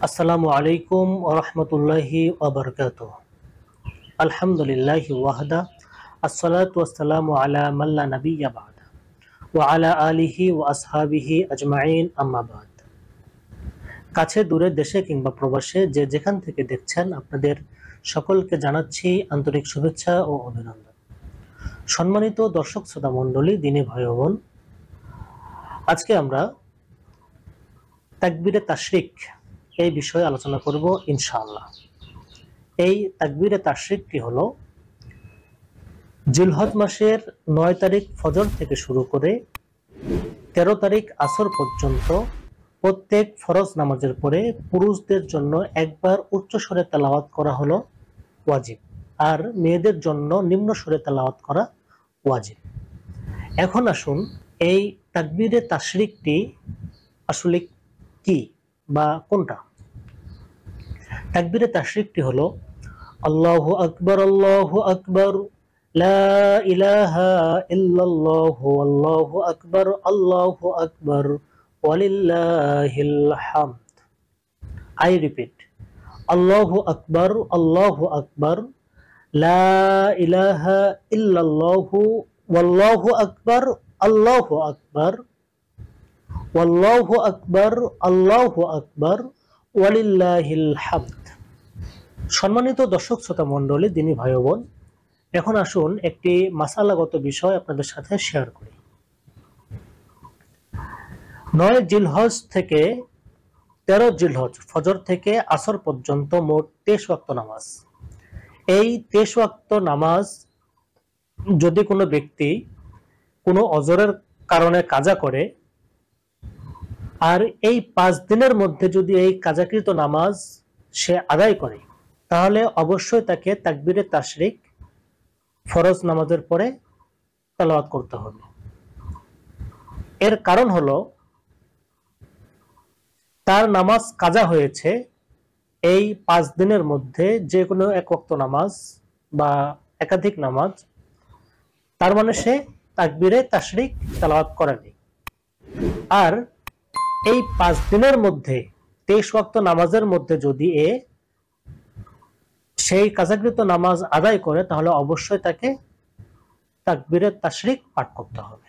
আসসালামু আলাইকুম ওয়া রাহমাতুল্লাহি ওয়া বারাকাতুহু। আলহামদুলিল্লাহি ওয়াহদা, আসসালাতু ওয়াসসালামু আলা মান লা নাবিয়্যা বা'দা ওয়া আলা আলিহি ওয়া আসহাবিহি আজমাইন, আম্মা বা'দ। কাছে দূরে, দেশে কিংবা প্রবাসে যে যেখান থেকে দেখছেন, আপনাদের সকলকে জানাচ্ছি আন্তরিক শুভেচ্ছা ও অভিনন্দন। সম্মানিত দর্শক শ্রোতা মণ্ডলী, দিনী ভাই ও বোন, আজকে আমরা তাকবীরে তাশরিক এই বিষয়ে আলোচনা করব ইনশাআল্লাহ। এই তাকবীরে তাশরিকটি হলো জিলহজ মাসের ৯ তারিখ ফজর থেকে শুরু করে ১৩ তারিখ আসর পর্যন্ত প্রত্যেক ফরজ নামাজের পরে পুরুষদের জন্য একবার উচ্চ স্বরে তেলাওয়াত করা হলো ওয়াজিব, আর মেয়েদের জন্য নিম্ন স্বরে তেলাওয়াত করা ওয়াজিব। এখন আসুন, এই তাকবীরে তাশরিকটি আসলে কি বা কোনটা? তাকবীরে তাশরিকটি হলো আল্লাহু আকবার, আল্লাহু আকবার, লা ইলাহা ইল্লাল্লাহু, আল্লাহু আকবার, আল্লাহু আকবার, ওয়ালিল্লাহিল হামদ। I repeat, আল্লাহু আকবার, আল্লাহু আকবার, লা ইলাহা ইল্লাল্লাহু, ওয়াল্লাহু আকবার, আল্লাহু আকবার, ওয়াল্লাহু আকবার, আল্লাহু আকবার, ওয়ালিল্লাহিল হামদ। সম্মানিত দর্শক শ্রোতা মণ্ডলী, দিনী ভাই ও বোন, এখন আসুন একটি মাসালাগত বিষয় আপনাদের সাথে শেয়ার করি। ৯ জিলহজ থেকে ১৩ জিলহজ ফজর থেকে আসর পর্যন্ত মোট ২৩ ওয়াক্ত নামাজ। এই ২৩ ওয়াক্ত নামাজ যদি কোনো ব্যক্তি কোনো অজরের কারণে কাজা করে, আর এই ৫ দিনের মধ্যে যদি এই কাজাকৃত নামাজ সে আদায় করে, তাহলে অবশ্যই তাকে তাকবীরে তাশরিক ফরজ নামাজের পরে তেলাওয়াত করতে হবে। এর কারণ হলো, তার নামাজ কাজা হয়েছে এই ৫ দিনের মধ্যে যে কোনো এক ওয়াক্ত নামাজ বা একাধিক নামাজ, তার মানে সে তাকবীরে তাশরিক তেলাওয়াত করেনি। আর এই ৫ দিনের মধ্যে ২৩ ওয়াক্ত নামাজের মধ্যে যদি সেই কাজাকৃত নামাজ আদায় করে, তাহলে অবশ্যই তাকে তাকবীরে তাশরিক পাঠ করতে হবে।